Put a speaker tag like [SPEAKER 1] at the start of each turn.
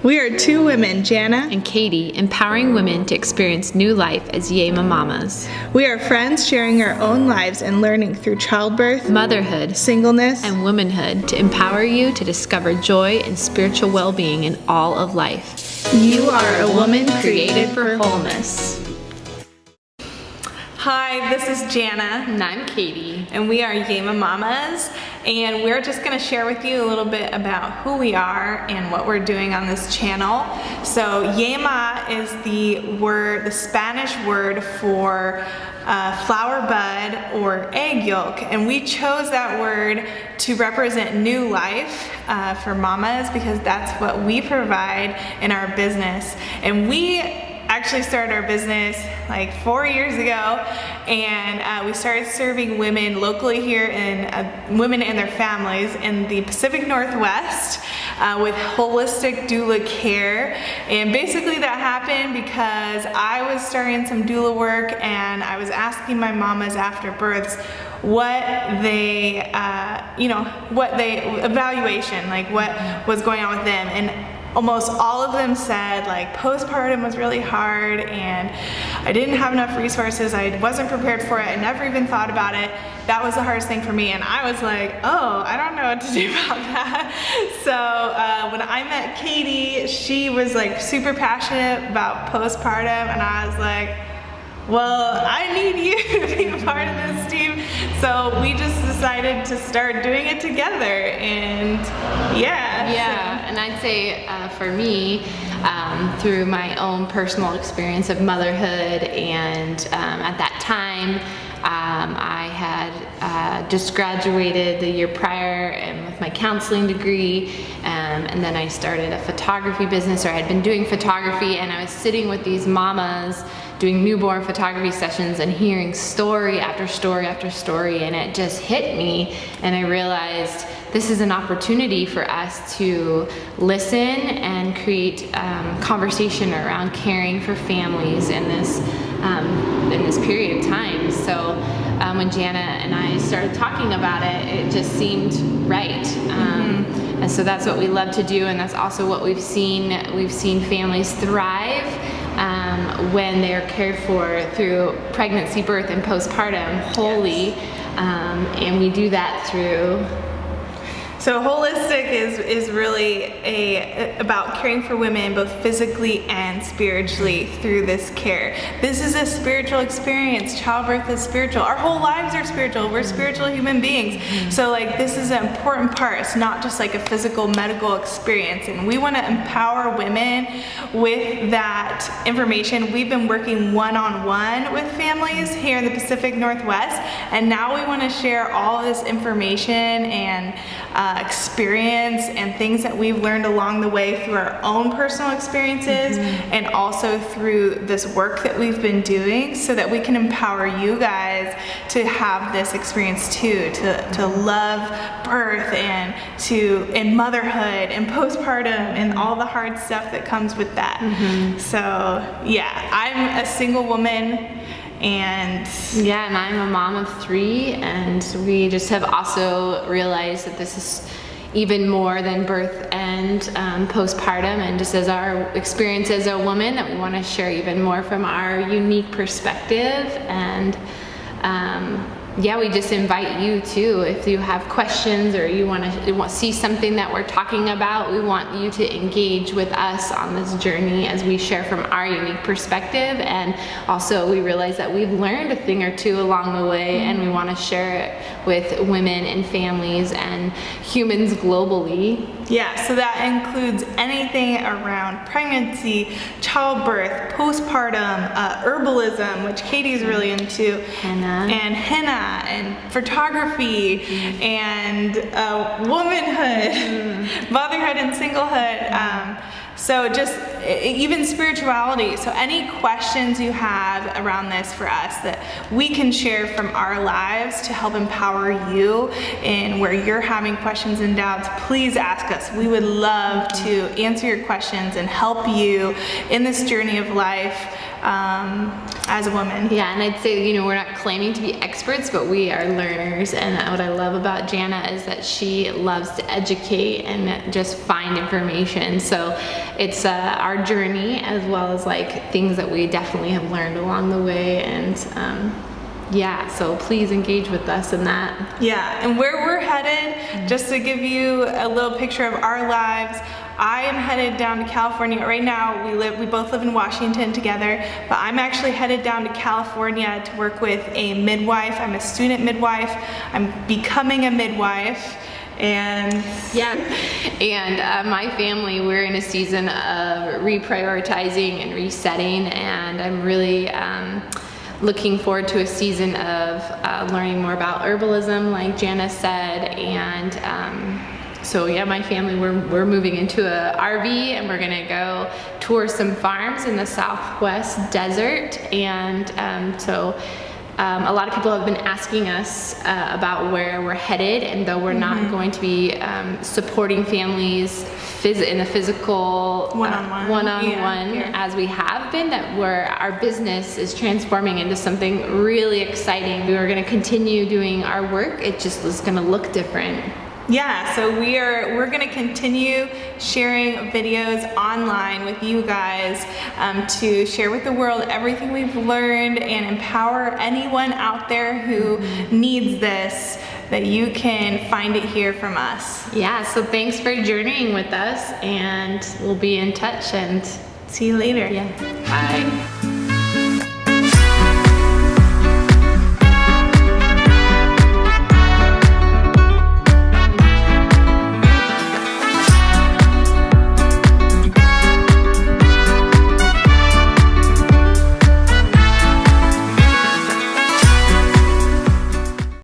[SPEAKER 1] We are two women, Jana
[SPEAKER 2] and Katie, empowering women to experience new life as Yema mamas.
[SPEAKER 1] We are friends sharing our own lives and learning through childbirth,
[SPEAKER 2] motherhood,
[SPEAKER 1] singleness,
[SPEAKER 2] and womanhood to empower you to discover joy and spiritual well-being in all of life.
[SPEAKER 1] You are a woman created for wholeness. Hi, this is Jana.
[SPEAKER 2] And I'm Katie.
[SPEAKER 1] And we are Yema Mamas. And we're just going to share with you a little bit about who we are and what we're doing on this channel. So Yema is the Spanish word for flower bud or egg yolk. And we chose that word to represent new life for mamas because that's what we provide in our business. And we actually started our business like 4 years ago, and we started serving women locally here and women and their families in the Pacific Northwest with holistic doula care. And basically that happened because I was starting some doula work and I was asking my mamas after births what evaluation, like what was going on with them. And almost all of them said like postpartum was really hard and I didn't have enough resources, I wasn't prepared for it, I never even thought about it. That was the hardest thing for me, and I was like, oh, I don't know what to do about that. So when I met Katie, she was like super passionate about postpartum, and I was like, well, I need you to be a part of this team. So we just decided to start doing it together, and yeah.
[SPEAKER 2] And I'd say for me, through my own personal experience of motherhood, and at that time, I had just graduated the year prior and with my counseling degree, and then I started a photography business, or I had been doing photography, and I was sitting with these mamas doing newborn photography sessions and hearing story after story after story, and it just hit me, and I realized this is an opportunity for us to listen and create conversation around caring for families in this period of time. So when Jana and I started talking about it, it just seemed right. And so that's what we love to do, and that's also what we've seen. We've seen families thrive when they're cared for through pregnancy, birth, and postpartum wholly. And we do that through...
[SPEAKER 1] So holistic is really about caring for women both physically and spiritually through this care. This is a spiritual experience. Childbirth is spiritual. Our whole lives are spiritual. We're spiritual human beings. So like this is an important part. It's not just like a physical medical experience. And we want to empower women with that information. We've been working one-on-one with families here in the Pacific Northwest, and now we want to share all this information and experience and things that we've learned along the way through our own personal experiences, and also through this work that we've been doing, so that we can empower you guys to have this experience too, to love birth and motherhood and postpartum and all the hard stuff that comes with that. So yeah, I'm a single woman. And
[SPEAKER 2] I'm a mom of 3, and we just have also realized that this is even more than birth and postpartum, and just as our experience as a woman, that we want to share even more from our unique perspective. And we just invite you too, if you have questions or you want to see something that we're talking about, we want you to engage with us on this journey as we share from our unique perspective. And also we realize that we've learned a thing or two along the way, and we want to share it with women and families and humans globally.
[SPEAKER 1] Yeah, so that includes anything around pregnancy, childbirth, postpartum, herbalism, which Katie's really into, and henna, and photography, and womanhood, motherhood, and singlehood. So just even spirituality. So any questions you have around this for us that we can share from our lives to help empower you in where you're having questions and doubts, please ask us. We would love to answer your questions and help you in this journey of life as a woman.
[SPEAKER 2] Yeah, and I'd say, we're not claiming to be experts, but we are learners. And what I love about Jana is that she loves to educate and just find information. So it's our journey, as well as like things that we definitely have learned along the way. And yeah, so please engage with us in that.
[SPEAKER 1] Yeah, and where we're headed, just to give you a little picture of our lives, I am headed down to California. Right now, we both live in Washington together, but I'm actually headed down to California to work with a midwife. I'm a student midwife. I'm becoming a midwife. And
[SPEAKER 2] yeah, and my family, we're in a season of reprioritizing and resetting, and I'm really looking forward to a season of learning more about herbalism, like Janice said. And so yeah, my family, we're moving into a RV, and we're gonna go tour some farms in the Southwest desert. And so a lot of people have been asking us about where we're headed, and though we're not going to be supporting families in the physical one-on-one as we have been, that our business is transforming into something really exciting. We are going to continue doing our work. It just is going to look different.
[SPEAKER 1] Yeah, so we're going to continue sharing videos online with you guys to share with the world everything we've learned and empower anyone out there who needs this, that you can find it here from us.
[SPEAKER 2] Yeah, so thanks for journeying with us, and we'll be in touch, and
[SPEAKER 1] see you later.
[SPEAKER 2] Yeah. Bye.